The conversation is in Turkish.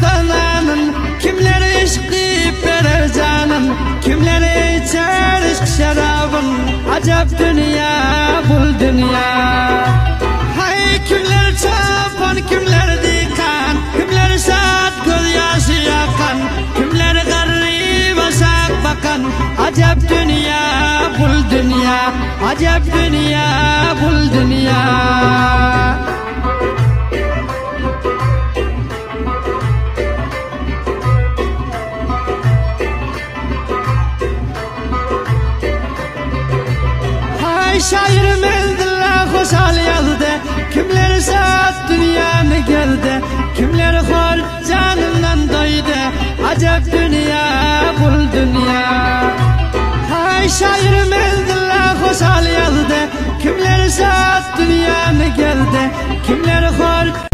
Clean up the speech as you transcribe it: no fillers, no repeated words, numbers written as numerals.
ıstananın, kimleri işkip verir canın, kimleri içer işk şarabın. Acep dünya bul dünya. Hay kimler çapan, kimler dikan, kimler saat gözyaşı yakan, kimler garip aşak bakan. Acep dünya bul dünya, acep dünya bul dünya. Şair mendilla hoşal yazdı, kimler saat dünyanı geldi, kimler hor canından doydu. Acep dünya bul dünya. Hay şair mendilla hoşal yazdı, kimler saat dünyanı geldi, kimler hor